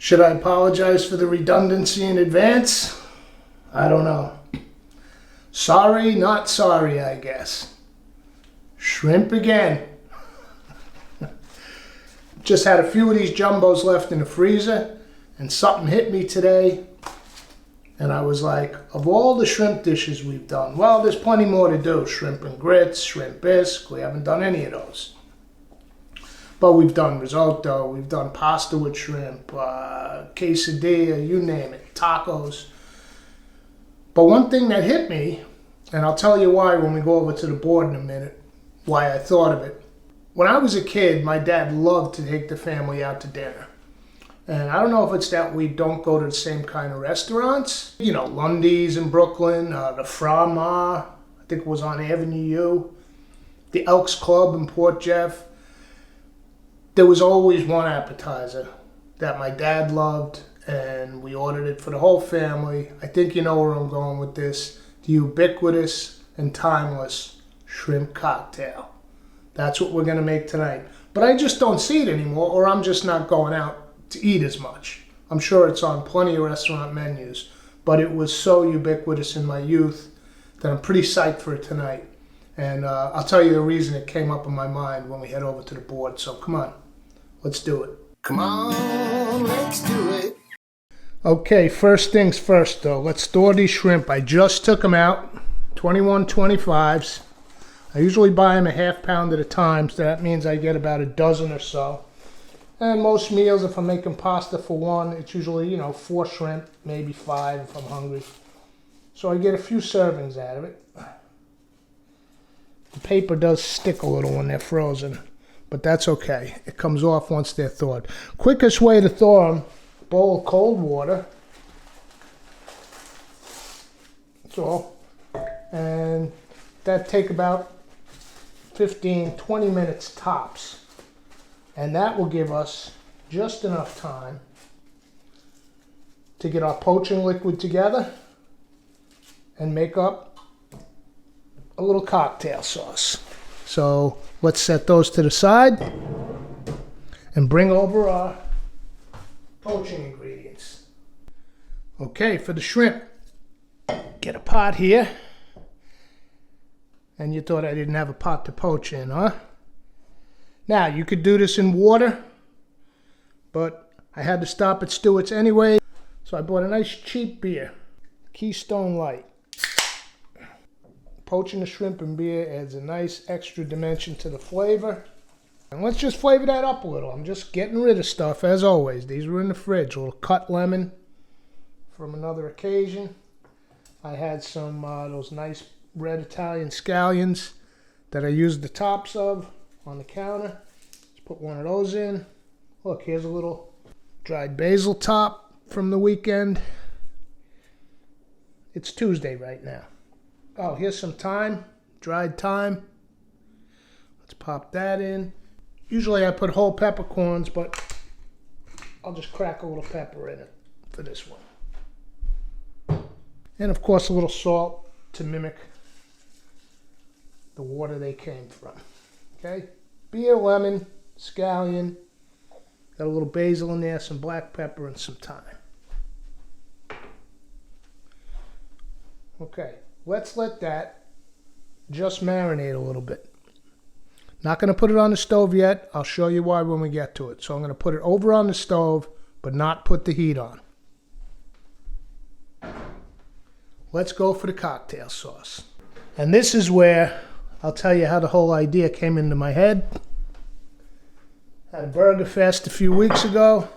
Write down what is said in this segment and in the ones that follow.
Should I apologize for the redundancy in advance? I don't know. Sorry, not sorry, I guess. Shrimp again. Just had a few of these jumbos left in the freezer, and something hit me today. And I was like, of all the shrimp dishes we've done, well, there's plenty more to do. Shrimp and grits, shrimp bisque, we haven't done any of those. But we've done risotto, we've done pasta with shrimp, quesadilla, you name it, tacos. But one thing that hit me, and I'll tell you why when we go over to the board in a minute, why I thought of it. When I was a kid, my dad loved to take the family out to dinner. And I don't know if it's that we don't go to the same kind of restaurants. You know, Lundy's in Brooklyn, the Fra-Ma, I think it was on Avenue U, the Elks Club in Port Jeff. There was always one appetizer that my dad loved, and we ordered it for the whole family. I think you know where I'm going with this. The ubiquitous and timeless shrimp cocktail. That's what we're going to make tonight. But I just don't see it anymore, or I'm just not going out to eat as much. I'm sure it's on plenty of restaurant menus, but it was so ubiquitous in my youth that I'm pretty psyched for it tonight. And I'll tell you the reason it came up in my mind when we head over to the board. So come on, let's do it. Come on, let's do it. Okay, first things first though, let's store these shrimp. I just took them out, 21 25s. I usually buy them a half pound at a time, so that means I get about a dozen or so. And most meals, if I'm making pasta for one, it's usually, 4 shrimp, maybe 5 if I'm hungry. So I get a few servings out of it. The paper does stick a little when they're frozen, but that's okay. It comes off once they're thawed. Quickest way to thaw them, bowl of cold water. That's all. And that take about 15-20 minutes tops. And that will give us just enough time to get our poaching liquid together and make up a little cocktail sauce. So let's set those to the side and bring over our poaching ingredients. Okay, for the shrimp, get a pot here. And you thought I didn't have a pot to poach in, huh? Now, you could do this in water, but I had to stop at Stewart's anyway, so I bought a nice cheap beer, Keystone Light. Poaching the shrimp and beer adds a nice extra dimension to the flavor. And let's just flavor that up a little. I'm just getting rid of stuff, as always. These were in the fridge. A little cut lemon from another occasion. I had some those nice red Italian scallions that I used the tops of on the counter. Let's put one of those in. Look, here's a little dried basil top from the weekend. It's Tuesday right now. Oh, here's some thyme, dried thyme. Let's pop that in. Usually I put whole peppercorns, but I'll just crack a little pepper in it for this one. And of course a little salt to mimic the water they came from. Okay, beer, lemon, scallion, got a little basil in there, some black pepper, and some thyme. Okay, let's let that just marinate a little bit. Not going to put it on the stove yet. I'll show you why when we get to it. So I'm going to put it over on the stove, but not put the heat on. Let's go for the cocktail sauce. And this is where I'll tell you how the whole idea came into my head. Had a burger fest a few weeks ago.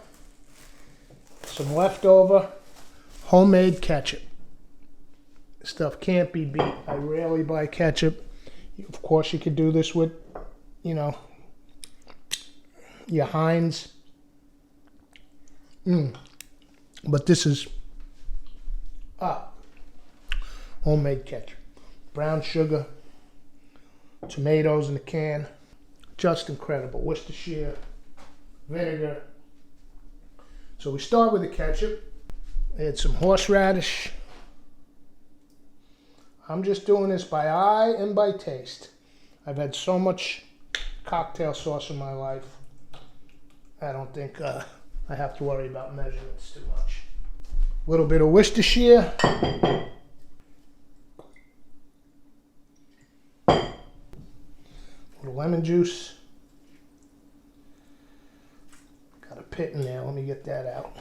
Some leftover homemade ketchup. Stuff can't be beat. I rarely buy ketchup. Of course, you could do this with, your Heinz. But this is homemade ketchup. Brown sugar. Tomatoes in the can, just incredible. Worcestershire, vinegar. So we start with the ketchup. Add some horseradish. I'm just doing this by eye and by taste. I've had so much cocktail sauce in my life. I don't think I have to worry about measurements too much. A little bit of Worcestershire. A little lemon juice. Got a pit in there, let me get that out.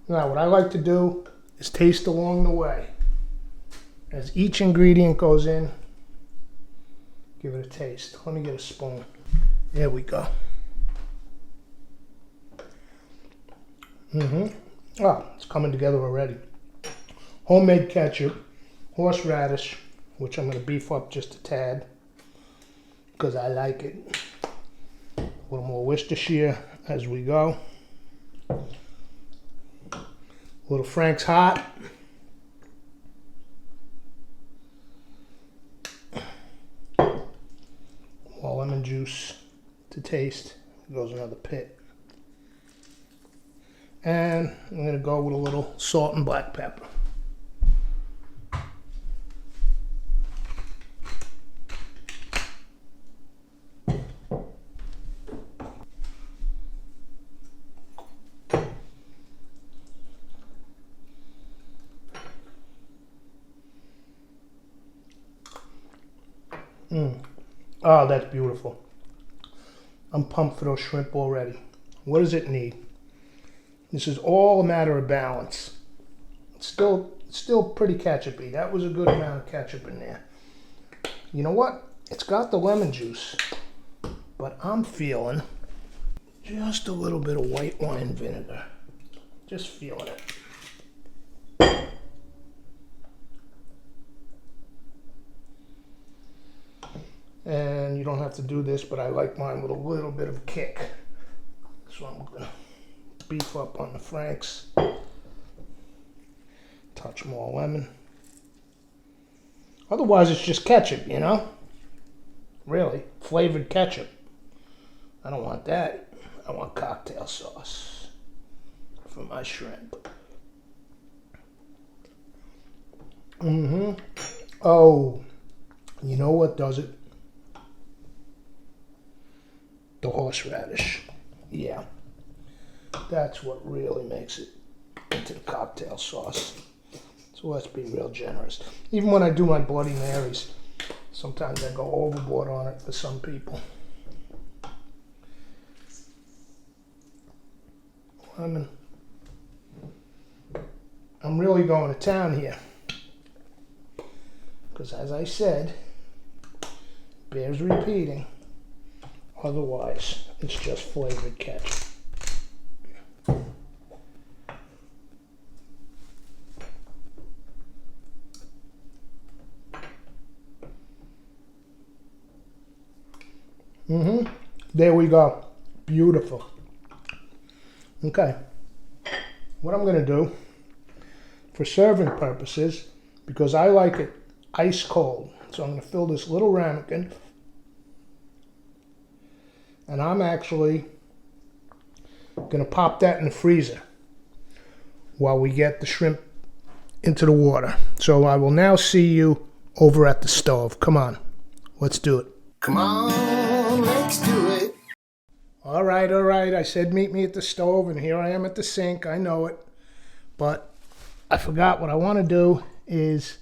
Now what I like to do is taste along the way. As each ingredient goes in, give it a taste. Let me get a spoon. There we go. Oh, it's coming together already. Homemade ketchup, horseradish, which I'm going to beef up just a tad because I like it. A little more Worcestershire as we go. A little Frank's Hot. More lemon juice to taste. Goes another pit. And I'm going to go with a little salt and black pepper. Oh, that's beautiful. I'm pumped for those shrimp already. What does it need? This is all a matter of balance. It's still pretty ketchupy. That was a good amount of ketchup in there. You know what? It's got the lemon juice, but I'm feeling just a little bit of white wine vinegar. Just feeling it. And you don't have to do this, but I like mine with a little bit of kick. So I'm gonna beef up on the Frank's. Touch more lemon. Otherwise it's just ketchup, you know? Really, flavored ketchup. I don't want that. I want cocktail sauce for my shrimp. Oh, you know what does it? The horseradish. Yeah. That's what really makes it into the cocktail sauce. So let's be real generous. Even when I do my Bloody Marys, sometimes I go overboard on it for some people. Lemon. I'm really going to town here. Because as I said, bears repeating. Otherwise, it's just flavored ketchup. There we go. Beautiful. Okay. What I'm going to do, for serving purposes, because I like it ice cold, so I'm going to fill this little ramekin. And I'm actually going to pop that in the freezer while we get the shrimp into the water. So I will now see you over at the stove. Come on, let's do it. Come on, let's do it. All right. I said meet me at the stove, and here I am at the sink. I know it. But I forgot what I want to do is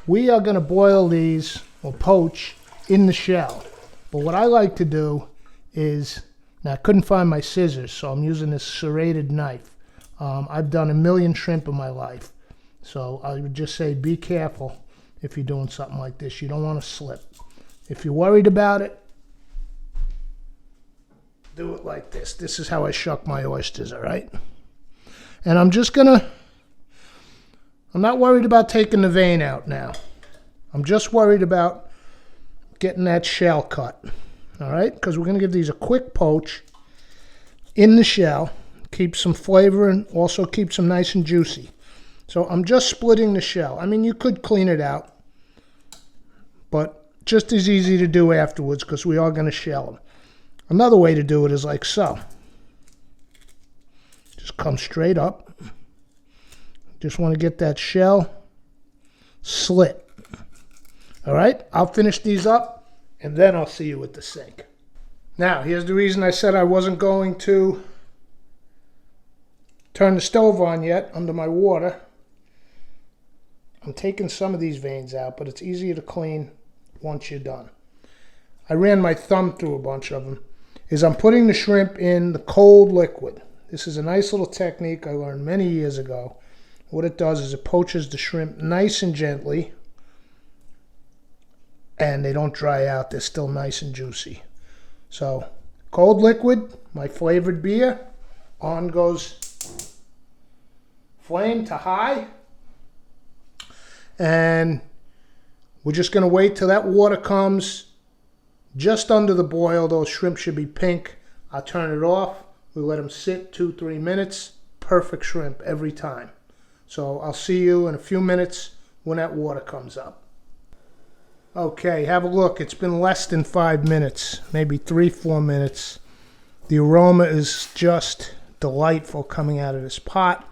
we are going to boil these or poach in the shell. But what I like to do is, now I couldn't find my scissors, so I'm using this serrated knife. I've done 1 million shrimp in my life. So I would just say be careful if you're doing something like this. You don't want to slip. If you're worried about it, do it like this. This is how I shuck my oysters, all right? And I'm not worried about taking the vein out now. I'm just worried about getting that shell cut, all right? Because we're going to give these a quick poach in the shell. Keep some flavor and also keep them nice and juicy. So I'm just splitting the shell. I mean, you could clean it out, but just as easy to do afterwards because we are going to shell them. Another way to do it is like so. Just come straight up. Just want to get that shell slit. All right, I'll finish these up and then I'll see you at the sink. Now, here's the reason I said I wasn't going to turn the stove on yet under my water. I'm taking some of these veins out, but it's easier to clean once you're done. I ran my thumb through a bunch of them. I'm putting the shrimp in the cold liquid. This is a nice little technique I learned many years ago. What it does is it poaches the shrimp nice and gently, and they don't dry out. They're still nice and juicy. So, cold liquid, my flavored beer. On goes flame to high. And we're just going to wait till that water comes just under the boil. Those shrimp should be pink. I'll turn it off. We let them sit 2-3 minutes. Perfect shrimp every time. So I'll see you in a few minutes when that water comes up. Okay, have a look. It's been less than 5 minutes, maybe 3-4 minutes. The aroma is just delightful coming out of this pot.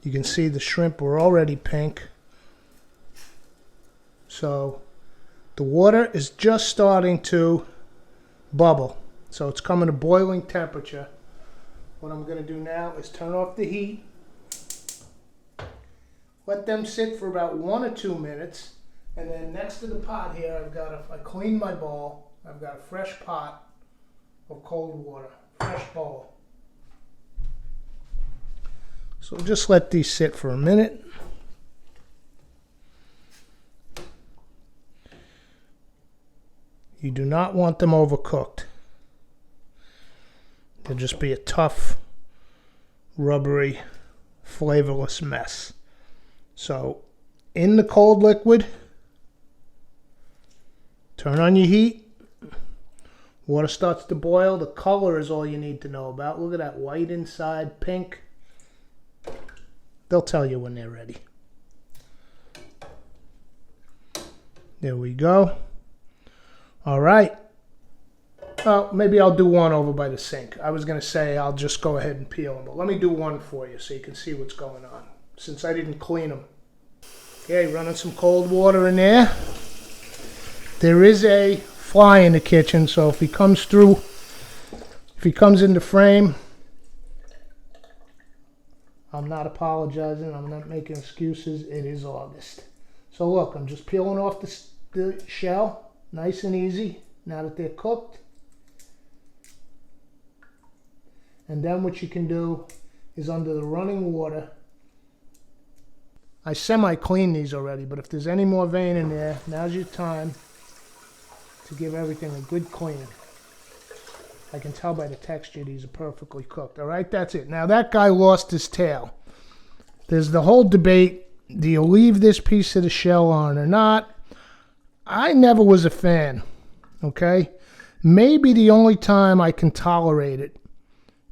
You can see the shrimp were already pink. So the water is just starting to bubble. So it's coming to boiling temperature. What I'm going to do now is turn off the heat. Let them sit for about 1 or 2 minutes. And then next to the pot here, I cleaned my bowl. I've got a fresh pot of cold water. Fresh bowl. So just let these sit for a minute. You do not want them overcooked. They'll just be a tough, rubbery, flavorless mess. So, in the cold liquid, turn on your heat. Water starts to boil. The color is all you need to know about. Look at that white inside, pink. They'll tell you when they're ready. There we go. All right. Well, maybe I'll do one over by the sink. I was going to say I'll just go ahead and peel them, but let me do one for you so you can see what's going on, since I didn't clean them. Okay, running some cold water in there. There is a fly in the kitchen, so if he comes in the frame, I'm not apologizing. I'm not making excuses. It is August. So look, I'm just peeling off the shell, nice and easy, now that they're cooked. And then what you can do is under the running water, I semi-cleaned these already, but if there's any more vein in there, now's your time to give everything a good clean. I can tell by the texture these are perfectly cooked. All right, that's it. Now that guy lost his tail. There's the whole debate, do you leave this piece of the shell on or not? I never was a fan, okay? Maybe the only time I can tolerate it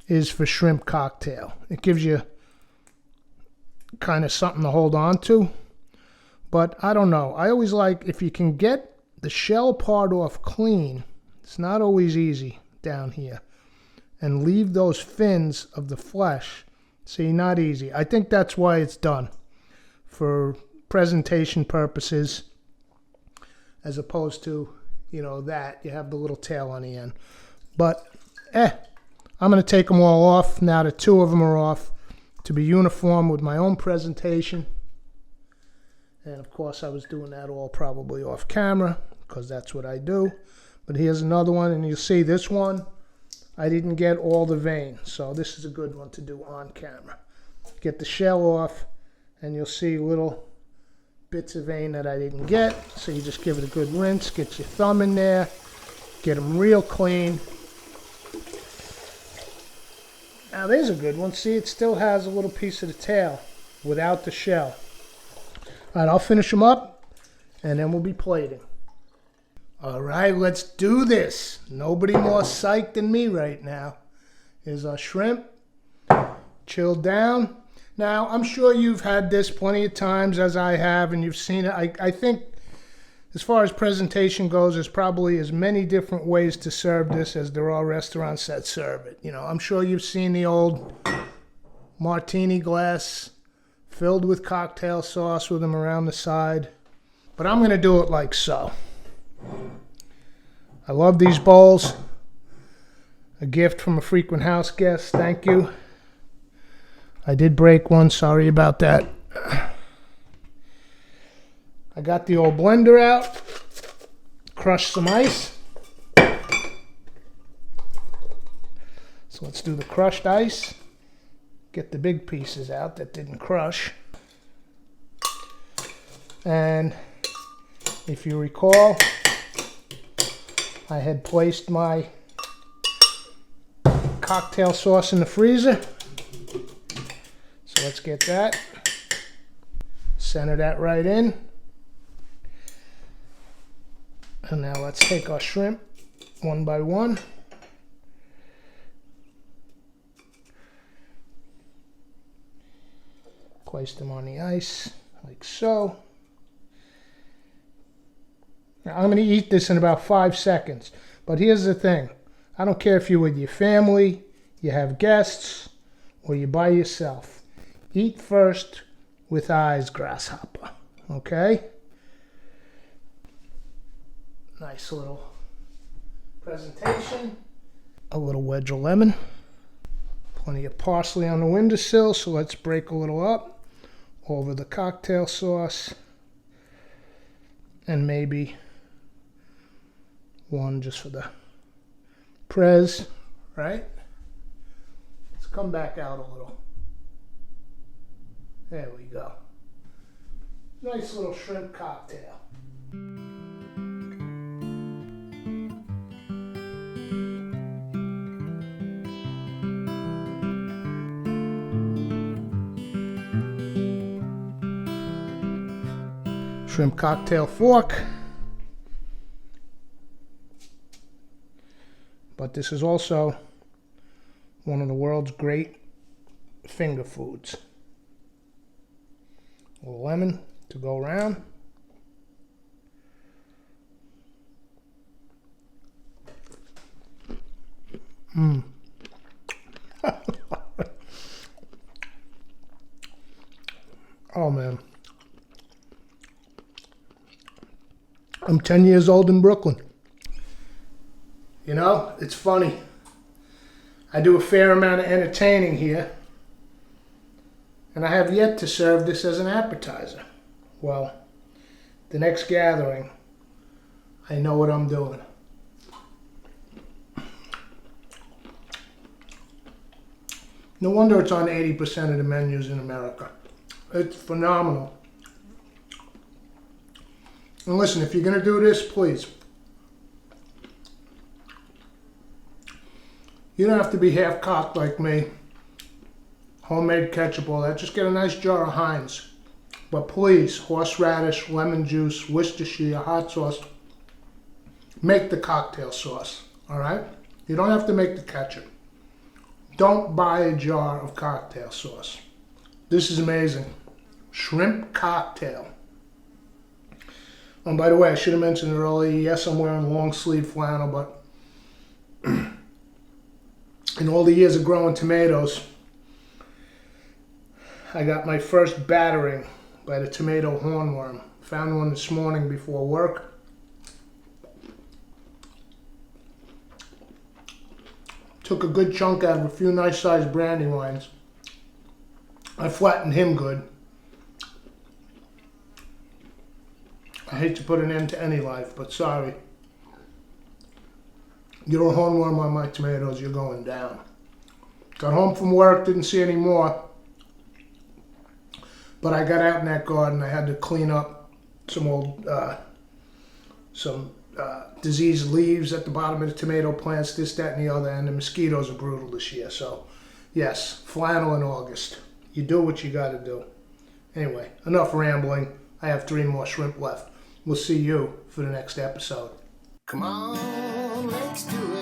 is for shrimp cocktail. It gives you kind of something to hold on to. But I don't know. I always like, if you can get the shell part off clean, it's not always easy down here, and leave those fins of the flesh. See, not easy. I think that's why it's done, for presentation purposes, as opposed to, that you have the little tail on the end. But I'm going to take them all off now that 2 of them are off, to be uniform with my own presentation. And of course I was doing that all probably off camera, because that's what I do. But here's another one, and you'll see this one, I didn't get all the vein, so this is a good one to do on camera. Get the shell off, and you'll see little bits of vein that I didn't get. So you just give it a good rinse, get your thumb in there, get them real clean. Now there's a good one. See, it still has a little piece of the tail without the shell. All right, I'll finish them up, and then we'll be plating. All right, let's do this. Nobody more psyched than me right now. Here's our shrimp, chilled down. Now, I'm sure you've had this plenty of times, as I have, and you've seen it. I think, as far as presentation goes, there's probably as many different ways to serve this as there are restaurants that serve it. I'm sure you've seen the old martini glass filled with cocktail sauce with them around the side. But I'm going to do it like so. I love these bowls. A gift from a frequent house guest. Thank you. I did break one. Sorry about that. I got the old blender out. Crushed some ice. So let's do the crushed ice. Get the big pieces out that didn't crush. And if you recall, I had placed my cocktail sauce in the freezer. So let's get that. Center that right in. And now let's take our shrimp one by one. Place them on the ice like so. Now, I'm going to eat this in about 5 seconds. But here's the thing. I don't care if you're with your family, you have guests, or you're by yourself. Eat first with eyes, grasshopper. Okay? Nice little presentation. A little wedge of lemon. Plenty of parsley on the windowsill, so let's break a little up over the cocktail sauce. And maybe one just for the prez, right? Let's come back out a little. There we go. Nice little shrimp cocktail. Shrimp cocktail fork. But this is also one of the world's great finger foods. A little lemon to go around. Oh man. I'm 10 years old in Brooklyn. You know, it's funny. I do a fair amount of entertaining here, and I have yet to serve this as an appetizer. Well, the next gathering, I know what I'm doing. No wonder it's on 80% of the menus in America. It's phenomenal. And listen, if you're going to do this, please, you don't have to be half-cocked like me. Homemade ketchup, all that. Just get a nice jar of Heinz. But please, horseradish, lemon juice, Worcestershire, hot sauce. Make the cocktail sauce, all right? You don't have to make the ketchup. Don't buy a jar of cocktail sauce. This is amazing. Shrimp cocktail. And by the way, I should have mentioned earlier, yes, I'm wearing long sleeve flannel, but in all the years of growing tomatoes, I got my first battering by the tomato hornworm. Found one this morning before work. Took a good chunk out of a few nice sized brandywines. I flattened him good. I hate to put an end to any life, but sorry. You don't hornworm on my tomatoes, you're going down. Got home from work, didn't see any more. But I got out in that garden, I had to clean up some old, diseased leaves at the bottom of the tomato plants, this, that, and the other, and the mosquitoes are brutal this year. So, yes, flannel in August. You do what you gotta do. Anyway, enough rambling. I have 3 more shrimp left. We'll see you for the next episode. Come on, let's do it.